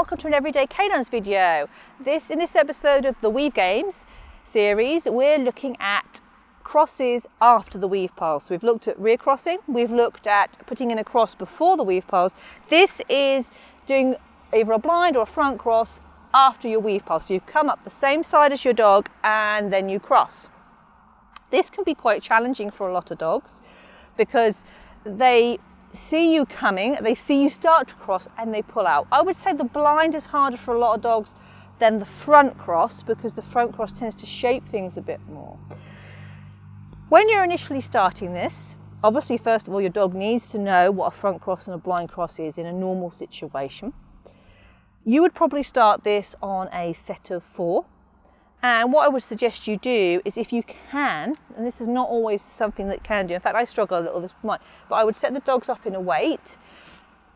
welcome to an Everyday Canines video. In this episode of the Weave Games series, we're looking at crosses after the weave pulse. We've looked at rear crossing, we've looked at putting in a cross before the weave pulse. This is doing either a blind or a front cross after your weave pulse. So you come up the same side as your dog and then you cross. This can be quite challenging for a lot of dogs because they see you coming, they see you start to cross and they pull out. I would say the blind is harder for a lot of dogs than the front cross because the front cross tends to shape things a bit more. When you're initially starting this, obviously first of all your dog needs to know what a front cross and a blind cross is in a normal situation. You would probably start this on a set of 4. And what I would suggest you do is, if you can, and this is not always something that can do, in fact I struggle a little this might, but I would set the dogs up in a weight,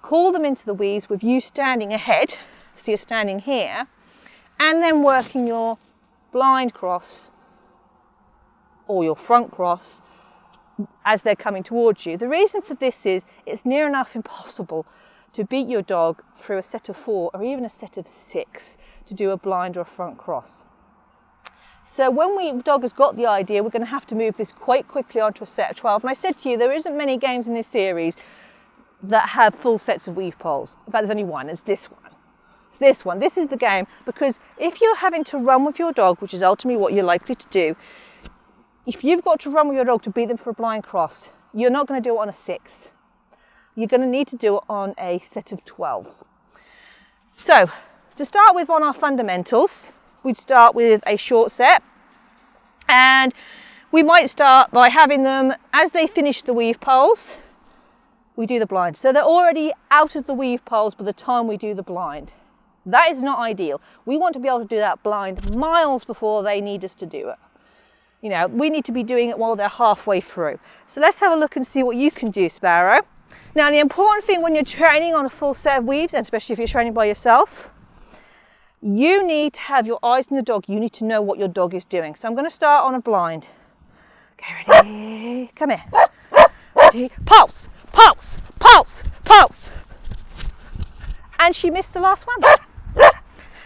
call them into the weaves with you standing ahead, so you're standing here, and then working your blind cross or your front cross as they're coming towards you. The reason for this is it's near enough impossible to beat your dog through a set of 4 or even a set of 6 to do a blind or a front cross. So when dog has got the idea, we're going to have to move this quite quickly onto a set of 12. And I said to you, there isn't many games in this series that have full sets of weave poles. In fact, there's only one, it's this one. It's this one. This is the game, because if you're having to run with your dog, which is ultimately what you're likely to do, if you've got to run with your dog to beat them for a blind cross, you're not going to do it on a 6. You're going to need to do it on a set of 12. So to start with on our fundamentals, we'd start with a short set, and we might start by having them, as they finish the weave poles, we do the blind. So they're already out of the weave poles by the time we do the blind. That is not ideal. We want to be able to do that blind miles before they need us to do it. You know, we need to be doing it while they're halfway through. So let's have a look and see what you can do, Sparrow. Now the important thing when you're training on a full set of weaves, and especially if you're training by yourself, you need to have your eyes on the dog. You need to know what your dog is doing. So I'm going to start on a blind. Okay, ready? Come here. Ready? Pulse, pulse, pulse, pulse. And she missed the last one.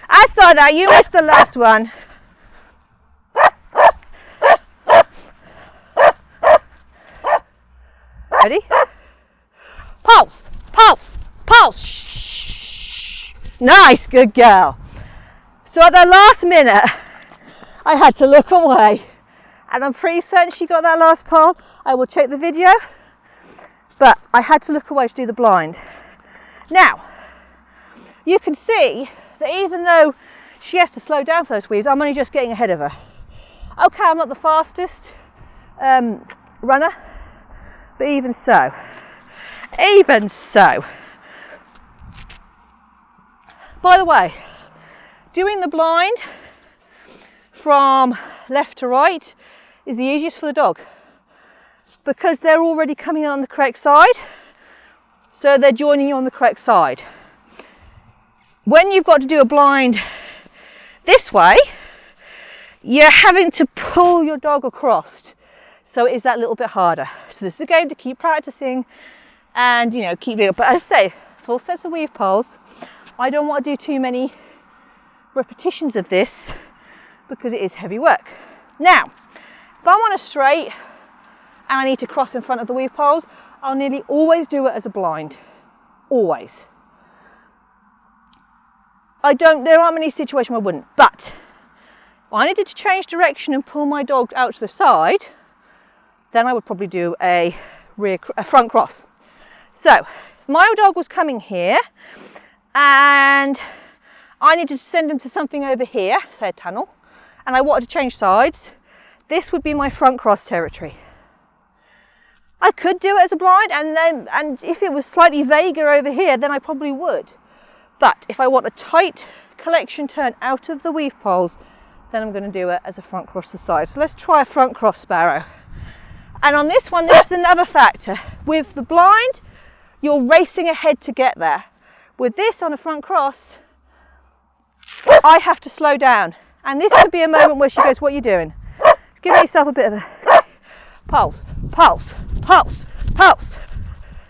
I saw that. You missed the last one. Ready? Pulse, pulse, pulse. Shh. Nice, good girl. So at the last minute, I had to look away, and I'm pretty certain she got that last pole. I will check the video, but I had to look away to do the blind. Now, you can see that even though she has to slow down for those weaves, I'm only just getting ahead of her. Okay, I'm not the fastest runner, but even so, by the way, doing the blind from left to right is the easiest for the dog because they're already coming on the correct side, so they're joining you on the correct side. When you've got to do a blind this way, you're having to pull your dog across, so it is that little bit harder. So this is a game to keep practicing and, you know, keep doing it. But as I say, full sets of weave poles. I don't want to do too many repetitions of this because it is heavy work. Now, if I'm on a straight and I need to cross in front of the weave poles, I'll nearly always do it as a blind. Always. There aren't many situations where I wouldn't, but if I needed to change direction and pull my dog out to the side, then I would probably do a front cross. So my dog was coming here and I needed to send him to something over here, say a tunnel, and I wanted to change sides. This would be my front cross territory. I could do it as a blind, and if it was slightly vaguer over here, then I probably would. But if I want a tight collection turn out of the weave poles, then I'm going to do it as a front cross to the side. So let's try a front cross, Sparrow. And on this one, there's another factor. With the blind, you're racing ahead to get there. With this on a front cross, I have to slow down. And this could be a moment where she goes, what are you doing? Give yourself a bit of a pulse, pulse, pulse, pulse.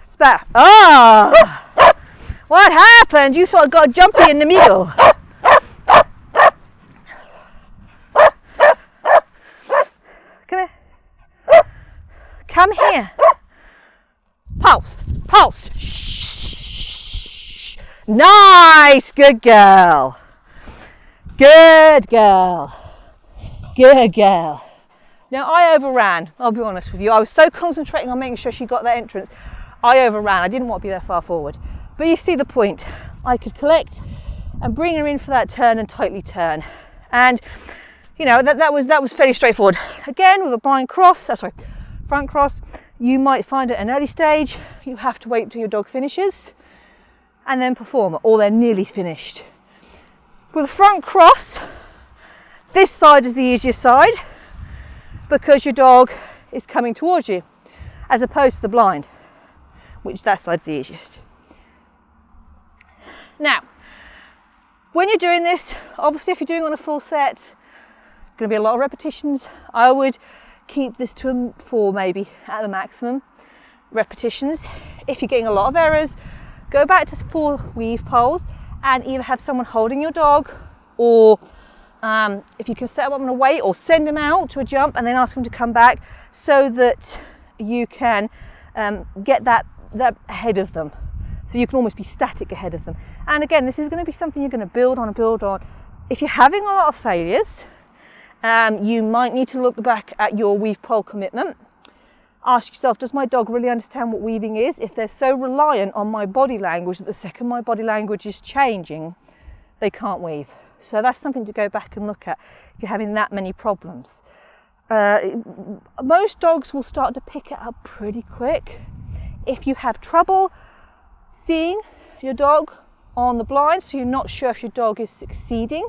Sparrow. Ah! What happened? You sort of got jumpy in the middle. Come here. Come here. Pulse. Pulse. Shh. Nice. Good girl. Good girl. Good girl. Now I overran, I'll be honest with you. I was so concentrating on making sure she got that entrance. I overran. I didn't want to be that far forward. But you see the point. I could collect and bring her in for that turn and tightly turn. And you know, that was fairly straightforward. Again, with a front cross, you might find at an early stage, you have to wait until your dog finishes and then perform, or they're nearly finished. With a front cross, this side is the easiest side because your dog is coming towards you, as opposed to the blind, which that side's the easiest. Now, when you're doing this, obviously if you're doing on a full set, it's going to be a lot of repetitions. I would keep this to 4 maybe at the maximum repetitions. If you're getting a lot of errors, go back to 4 weave poles and either have someone holding your dog, or if you can set them up on a weight, or send them out to a jump and then ask them to come back, so that you can get that ahead of them. So you can almost be static ahead of them. And again, this is going to be something you're going to build on. If you're having a lot of failures, you might need to look back at your weave pole commitment. Ask yourself, does my dog really understand what weaving is? If they're so reliant on my body language that the second my body language is changing, they can't weave. So that's something to go back and look at if you're having that many problems. Most dogs will start to pick it up pretty quick. If you have trouble seeing your dog on the blind, so you're not sure if your dog is succeeding,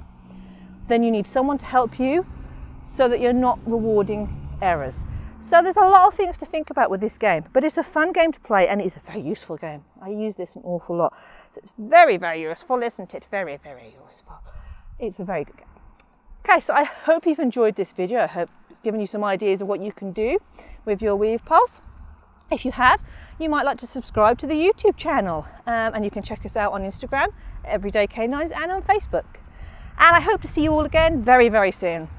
then you need someone to help you so that you're not rewarding errors. So there's a lot of things to think about with this game, but it's a fun game to play and it's a very useful game. I use this an awful lot. So it's very, very useful, isn't it? Very, very useful. It's a very good game. Okay, so I hope you've enjoyed this video. I hope it's given you some ideas of what you can do with your weave poles. If you have, you might like to subscribe to the YouTube channel, and you can check us out on Instagram, Everyday Canines, and on Facebook. And I hope to see you all again very, very soon.